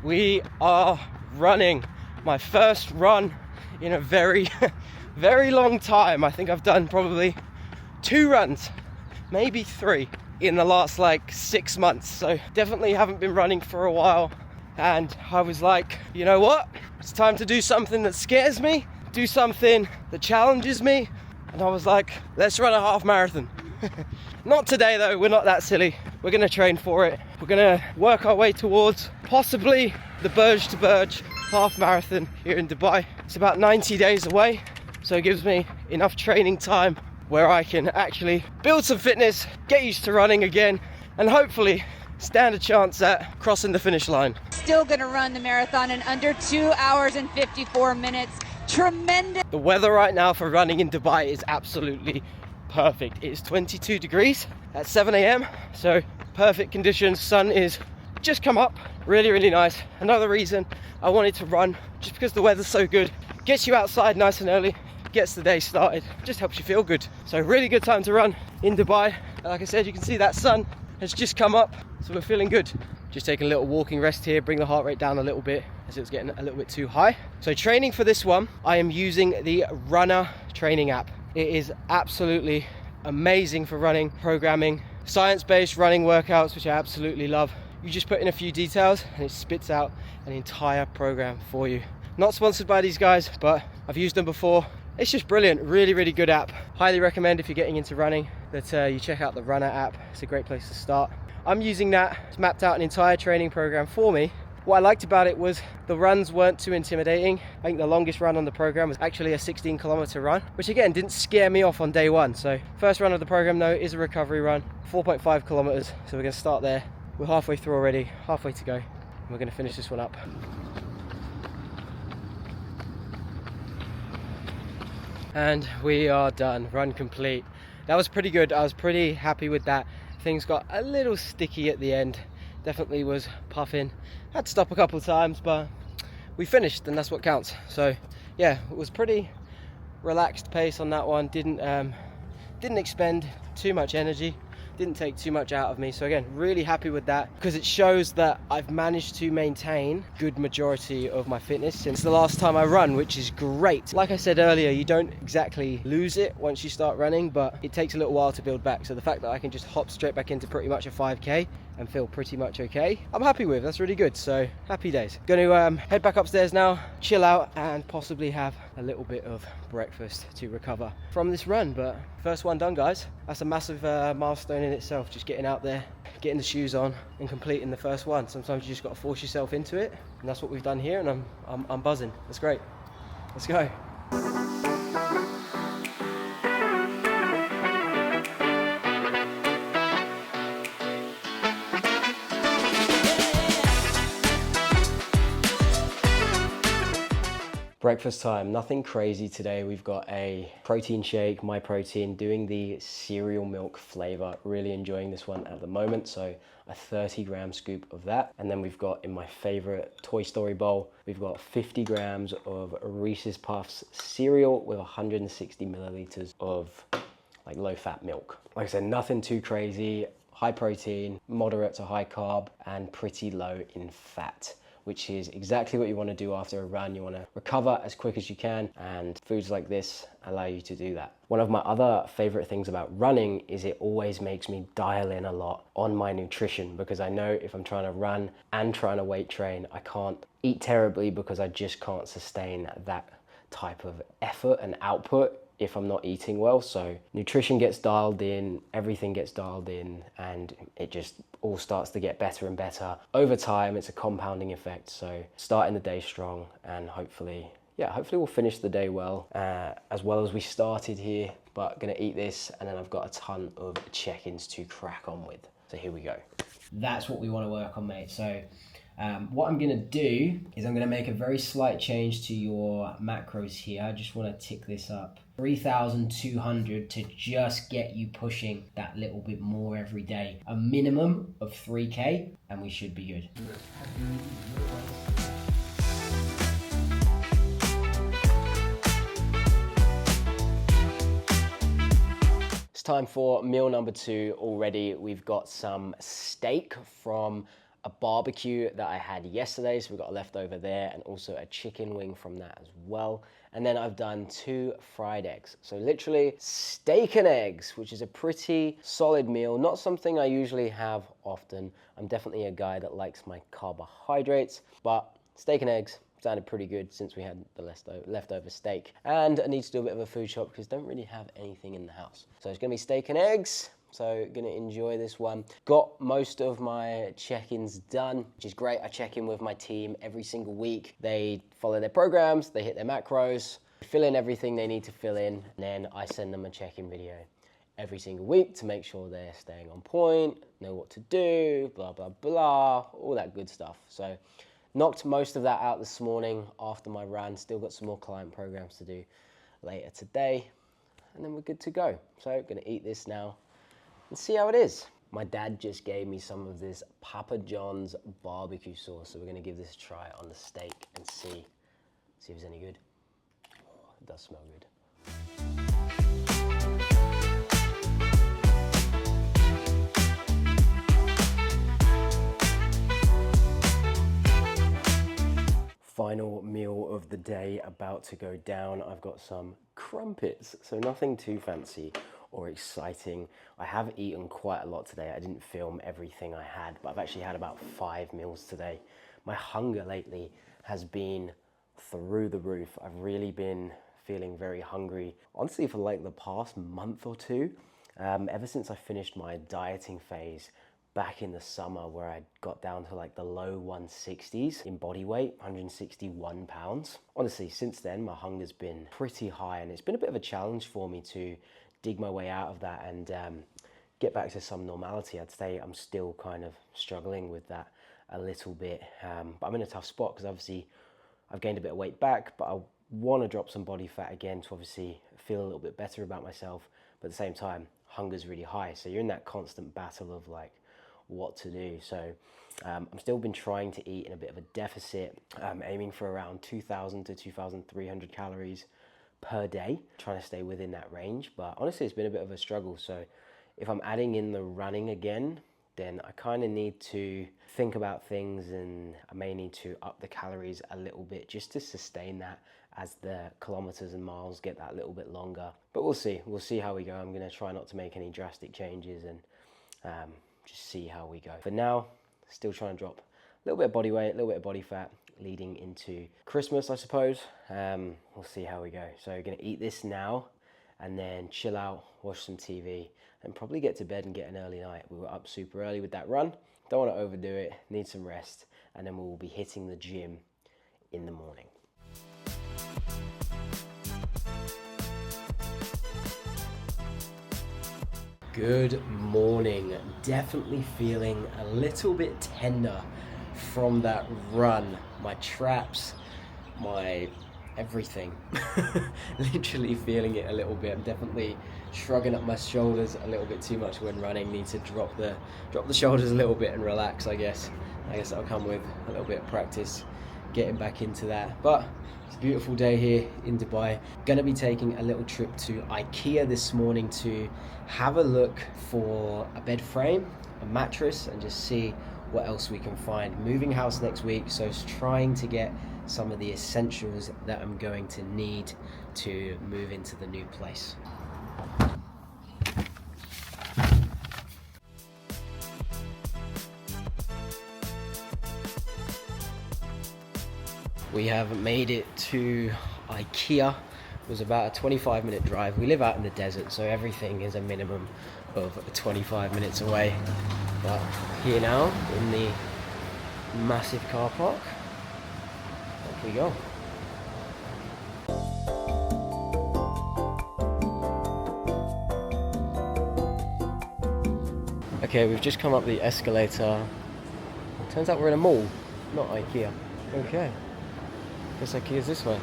we are running. My first run in a very, very long time. I think I've done probably 2 runs, maybe 3 in the last like 6 months. So definitely haven't been running for a while. And I was like, you know what? It's time to do something that scares me, do something that challenges me. And I was like, let's run a half marathon. Not today though, we're not that silly. We're gonna train for it. We're gonna work our way towards possibly the Burj to Burj half marathon here in Dubai. It's about 90 days away, so it gives me enough training time where I can actually build some fitness, get used to running again, and hopefully stand a chance at crossing the finish line. Still gonna run the marathon in under 2 hours and 54 minutes. Tremendous. The weather right now for running in Dubai is absolutely perfect. It is 22 degrees at 7 a.m. so perfect conditions. Sun is just come up, really, really nice. Another reason I wanted to run, just because the weather's so good, gets you outside nice and early, gets the day started, just helps you feel good. So really good time to run in Dubai. Like I said, you can see that sun has just come up, so we're feeling good. Just taking a little walking rest here, bring the heart rate down a little bit as it was getting a little bit too high. So training for this one, I am using the Runner training app. It is absolutely amazing for running, programming, science-based running workouts, which I absolutely love. You just put in a few details and it spits out an entire program for you. Not sponsored by these guys, but I've used them before. It's just brilliant, really, really good app. Highly recommend if you're getting into running that you check out the Runner app. It's a great place to start. I'm using that. It's mapped out an entire training program for me. What I liked about it was the runs weren't too intimidating. I think the longest run on the program was actually a 16-kilometer run, which again didn't scare me off on day one. So first run of the program though is a recovery run, 4.5 kilometers. So we're gonna start there. We're halfway through already, halfway to go. And we're gonna finish this one up. And we are done, run complete. That was pretty good. I was pretty happy with that. Things got a little sticky at the end. Definitely was puffing. Had to stop a couple of times, but we finished and that's what counts. So yeah, it was pretty relaxed pace on that one. Didn't expend too much energy. Didn't take too much out of me. So again, really happy with that because it shows that I've managed to maintain good majority of my fitness since the last time I run, which is great. Like I said earlier, you don't exactly lose it once you start running, but it takes a little while to build back. So the fact that I can just hop straight back into pretty much a 5K and feel pretty much okay, I'm happy with. That's really good. So happy days. Going to head back upstairs now, chill out and possibly have a little bit of breakfast to recover from this run. But first one done, guys. That's a massive milestone in itself, just getting out there, getting the shoes on and completing the first one. Sometimes you just got to force yourself into it, and that's what we've done here, and I'm buzzing. That's great. Let's go. Breakfast time, nothing crazy today. We've got a protein shake, My Protein, doing the cereal milk flavor. Really enjoying this one at the moment. So a 30-gram scoop of that. And then we've got in my favorite Toy Story bowl, we've got 50 grams of Reese's Puffs cereal with 160 milliliters of like low-fat milk. Like I said, nothing too crazy, high protein, moderate to high carb, and pretty low in fat, which is exactly what you want to do after a run. You want to recover as quick as you can, and foods like this allow you to do that. One of my other favorite things about running is it always makes me dial in a lot on my nutrition, because I know if I'm trying to run and trying to weight train, I can't eat terribly because I just can't sustain that type of effort and output if I'm not eating well. So nutrition gets dialed in, everything gets dialed in, and it just all starts to get better and better. Over time, it's a compounding effect. So starting the day strong, and hopefully we'll finish the day well as we started here. But gonna eat this, and then I've got a ton of check-ins to crack on with. So here we go. That's what we wanna work on, mate. So what I'm gonna do is I'm gonna make a very slight change to your macros here. I just wanna tick this up 3,200 to just get you pushing that little bit more every day. A minimum of 3K, and we should be good. It's time for meal number 2 already. We've got some steak from a barbecue that I had yesterday, so we got a leftover there, and also a chicken wing from that as well. And then I've done 2 fried eggs. So literally steak and eggs, which is a pretty solid meal. Not something I usually have often. I'm definitely a guy that likes my carbohydrates, but steak and eggs sounded pretty good since we had the leftover steak. And I need to do a bit of a food shop because I don't really have anything in the house. So it's gonna be steak and eggs. So gonna enjoy this one. Got most of my check-ins done, which is great. I check in with my team every single week. They follow their programs, they hit their macros, fill in everything they need to fill in, and then I send them a check-in video every single week to make sure they're staying on point, know what to do, blah, blah, blah, all that good stuff. So knocked most of that out this morning after my run. Still got some more client programs to do later today, and then we're good to go. So gonna eat this now and see how it is. My dad just gave me some of this Papa John's barbecue sauce, so we're gonna give this a try on the steak and see if it's any good. Oh, it does smell good. Final meal of the day about to go down. I've got some crumpets, so nothing too fancy or exciting. I have eaten quite a lot today. I didn't film everything I had, but I've actually had about 5 meals today. My hunger lately has been through the roof. I've really been feeling very hungry, honestly, for like the past month or two. Ever since I finished my dieting phase back in the summer, where I got down to like the low 160s in body weight, 161 pounds. Honestly, since then, my hunger's been pretty high, and it's been a bit of a challenge for me to dig my way out of that and get back to some normality. I'd say I'm still kind of struggling with that a little bit, but I'm in a tough spot because obviously I've gained a bit of weight back, but I want to drop some body fat again to obviously feel a little bit better about myself, but at the same time, hunger's really high. So you're in that constant battle of like what to do. So I'm still been trying to eat in a bit of a deficit, aiming for around 2,000 to 2,300 calories per day, trying to stay within that range. But honestly, it's been a bit of a struggle. So if I'm adding in the running again, then I kind of need to think about things, and I may need to up the calories a little bit just to sustain that as the kilometers and miles get that little bit longer. But we'll see how we go. I'm going to try not to make any drastic changes and just see how we go. For now, still trying to drop a little bit of body weight, a little bit of body fat, leading into Christmas, I suppose. We'll see how we go. So we're gonna eat this now and then chill out, watch some TV, and probably get to bed and get an early night. We were up super early with that run. Don't want to overdo it, need some rest, and then we will be hitting the gym in the morning. Good morning. Definitely feeling a little bit tender from that run. My traps, my everything. Literally feeling it a little bit. I'm definitely shrugging up my shoulders a little bit too much when running. Need to drop the shoulders a little bit and relax, I guess. I guess that'll come with a little bit of practice, getting back into that. But it's a beautiful day here in Dubai. Gonna be taking a little trip to Ikea this morning to have a look for a bed frame, a mattress, and just see what else we can find. Moving house next week, so it's trying to get some of the essentials that I'm going to need to move into the new place. We have made it to Ikea. It was about a 25-minute drive. We live out in the desert, so everything is a minimum of 25 minutes away. But here now, in the massive car park, off we go. Okay, we've just come up the escalator. Turns out we're in a mall, not Ikea. Okay. Guess Ikea's this way.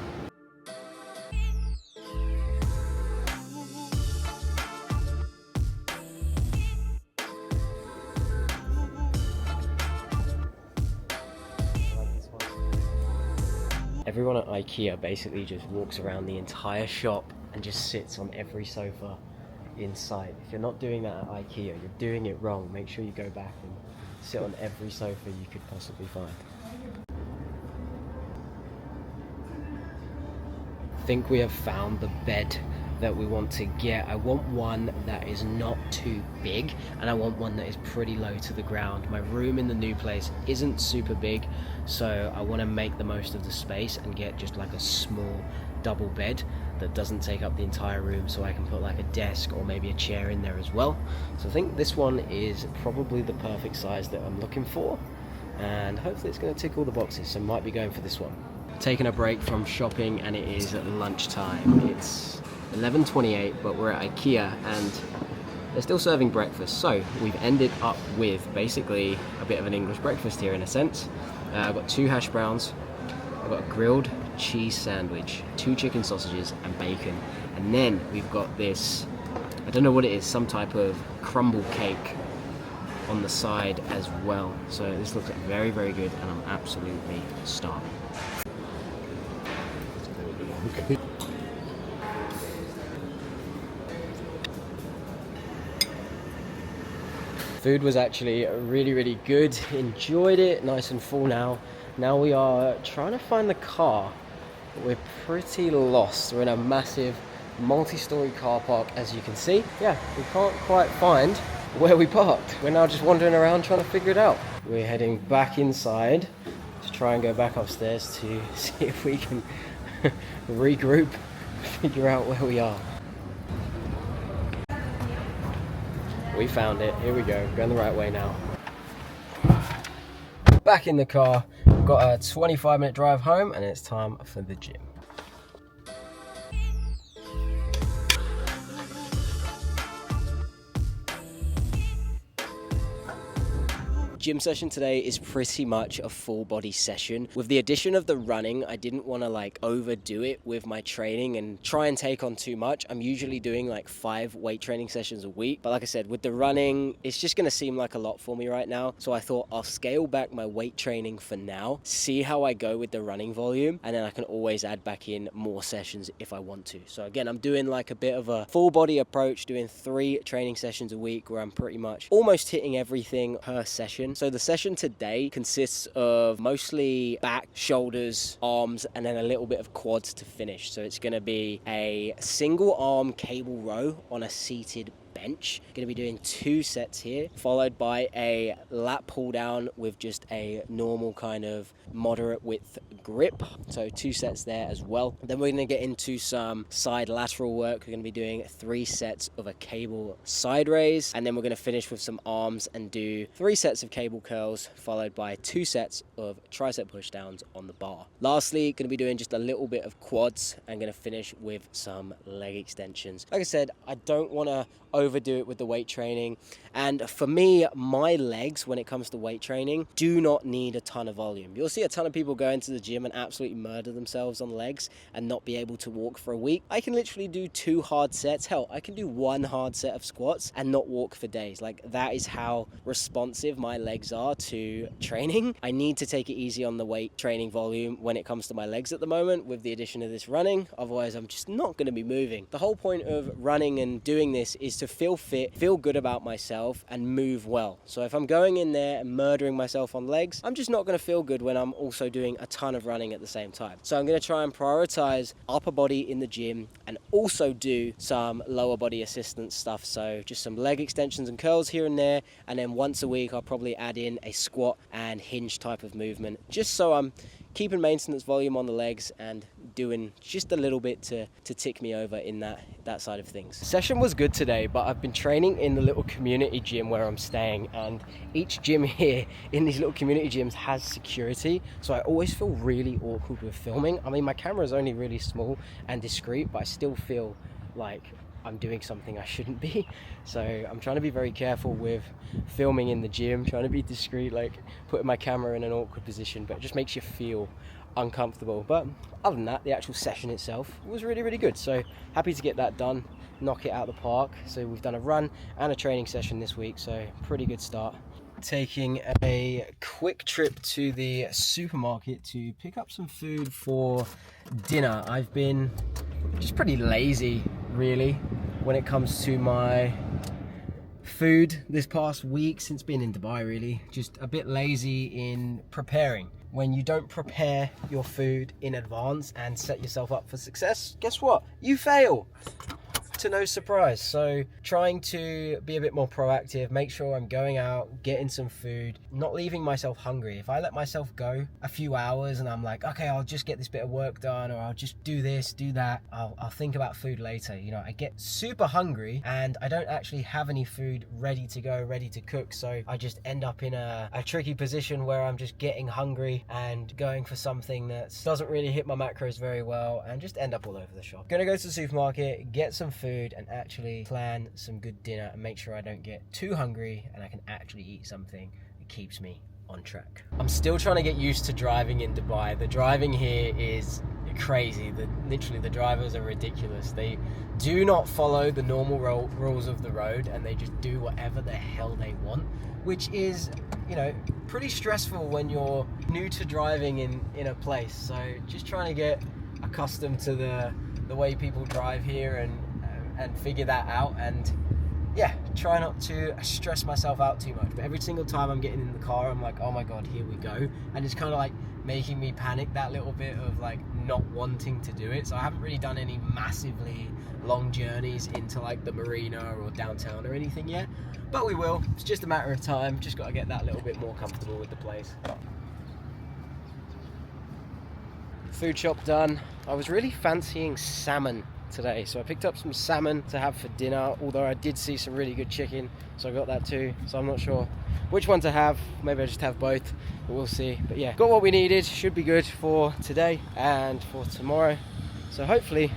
Everyone at Ikea basically just walks around the entire shop and just sits on every sofa in sight. If you're not doing that at Ikea, you're doing it wrong. Make sure you go back and sit on every sofa you could possibly find. I think we have found the bed that we want to get. I want one that is not too big, and I want one that is pretty low to the ground. My room in the new place isn't super big, so I want to make the most of the space and get just like a small double bed that doesn't take up the entire room, so I can put like a desk or maybe a chair in there as well. So I think this one is probably the perfect size that I'm looking for, and hopefully it's going to tick all the boxes, so might be going for this one. Taking a break from shopping, and it is lunchtime. It's 11:28, but we're at Ikea and they're still serving breakfast, so we've ended up with basically a bit of an English breakfast here in a sense. I've got 2 hash browns, I've got a grilled cheese sandwich, 2 chicken sausages and bacon, and then we've got this, I don't know what it is, some type of crumble cake on the side as well. So this looks very, very good, and I'm absolutely starving. Okay. Food was actually really, really good. Enjoyed it, nice and full now. Now we are trying to find the car. We're pretty lost. We're in a massive multi-story car park, as you can see. Yeah, we can't quite find where we parked. We're now just wandering around trying to figure it out. We're heading back inside to try and go back upstairs to see if we can regroup, figure out where we are. We found it. Here we go. Going the right way now. Back in the car. We've got a 25-minute drive home, and it's time for the gym. Gym session today is pretty much a full body session. With the addition of the running, I didn't want to like overdo it with my training and try and take on too much. I'm usually doing like 5 weight training sessions a week, but like I said, with the running, it's just going to seem like a lot for me right now. So I thought I'll scale back my weight training for now, see how I go with the running volume, and then I can always add back in more sessions if I want to. So again, I'm doing like a bit of a full body approach, doing 3 training sessions a week where I'm pretty much almost hitting everything per session. So the session today consists of mostly back, shoulders, arms, and then a little bit of quads to finish. So it's going to be a single arm cable row on a seated bench. Going to be doing 2 sets here, followed by a lat pull down with just a normal kind of moderate width grip. So 2 sets there as well. Then we're going to get into some side lateral work. We're going to be doing 3 sets of a cable side raise, and then we're going to finish with some arms and do 3 sets of cable curls, followed by 2 sets of tricep push downs on the bar. Lastly, going to be doing just a little bit of quads and going to finish with some leg extensions. Like I said, I don't want to overdo it with the weight training, and for me, my legs, when it comes to weight training, do not need a ton of volume. You'll see a ton of people go into the gym and absolutely murder themselves on legs and not be able to walk for a week. I can literally do 2 hard sets. Hell, I can do 1 hard set of squats and not walk for days. Like, that is how responsive my legs are to training. I need to take it easy on the weight training volume when it comes to my legs at the moment with the addition of this running. Otherwise, I'm just not going to be moving. The whole point of running and doing this is to feel fit, feel good about myself, and move well. So if I'm going in there and murdering myself on legs, I'm just not going to feel good when I'm also doing a ton of running at the same time. So I'm going to try and prioritize upper body in the gym and also do some lower body assistance stuff. So just some leg extensions and curls here and there, and then once a week I'll probably add in a squat and hinge type of movement, just so I'm keeping maintenance volume on the legs and doing just a little bit to tick me over in that side of things. Session was good today, but I've been training in the little community gym where I'm staying, and each gym here in these little community gyms has security, so I always feel really awkward with filming. I mean, my camera is only really small and discreet, but I still feel like I'm doing something I shouldn't be. So I'm trying to be very careful with filming in the gym, trying to be discreet, like putting my camera in an awkward position, but it just makes you feel uncomfortable. But other than that, the actual session itself was really, really good. So happy to get that done, knock it out of the park. So we've done a run and a training session this week, so pretty good start. Taking a quick trip to the supermarket to pick up some food for dinner. I've been just pretty lazy, really, when it comes to my food this past week since being in Dubai, really. Just a bit lazy in preparing. When you don't prepare your food in advance and set yourself up for success, guess what? You fail. To no surprise. So trying to be a bit more proactive, make sure I'm going out, getting some food, not leaving myself hungry. If I let myself go a few hours and I'm like, okay, I'll just get this bit of work done, or I'll just do this, do that, I'll think about food later. You know, I get super hungry and I don't actually have any food ready to go, ready to cook. So I just end up in a tricky position where I'm just getting hungry and going for something that doesn't really hit my macros very well and just end up all over the shop. Gonna go to the supermarket, get some food and actually plan some good dinner and make sure I don't get too hungry and I can actually eat something that keeps me on track. I'm still trying to get used to driving in Dubai. The driving here is crazy. Literally the drivers are ridiculous. They do not follow the normal rules of the road and they just do whatever the hell they want, which is, you know, pretty stressful when you're new to driving in a place. So just trying to get accustomed to the way people drive here and figure that out, and yeah, try not to stress myself out too much. But every single time I'm getting in the car, I'm like, oh my god, here we go, and it's kind of like making me panic, that little bit of like not wanting to do it. So I haven't really done any massively long journeys into like the marina or downtown or anything yet, but we will. It's just a matter of time. Just got to get that little bit more comfortable with the place. Food shop done. I was really fancying salmon today, so I picked up some salmon to have for dinner, although I did see some really good chicken, so I got that too. So I'm not sure which one to have. Maybe I just have both, but we'll see. But yeah, got what we needed. Should be good for today and for tomorrow, so hopefully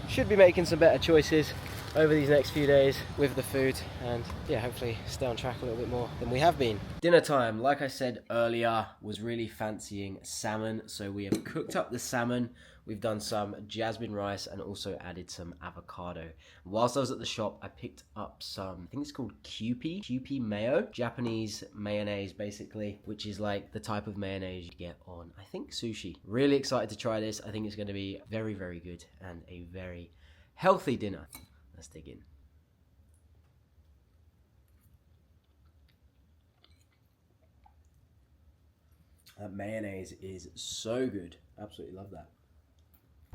should be making some better choices over these next few days with the food, and yeah, hopefully stay on track a little bit more than we have been. Dinner time, like I said earlier, was really fancying salmon, so we have cooked up the salmon. We've done some jasmine rice and also added some avocado. Whilst I was at the shop, I picked up some, I think it's called Kewpie mayo, Japanese mayonnaise basically, which is like the type of mayonnaise you get on, I think, sushi. Really excited to try this. I think it's going to be very, very good and a very healthy dinner. Let's dig in. That mayonnaise is so good. Absolutely love that.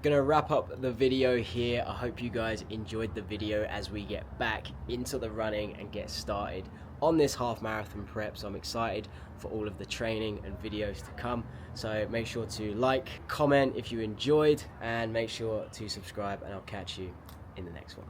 Gonna wrap up the video here. I hope you guys enjoyed the video as we get back into the running and get started on this half marathon prep. So I'm excited for all of the training and videos to come. So make sure to like, comment if you enjoyed, and make sure to subscribe, and I'll catch you in the next one.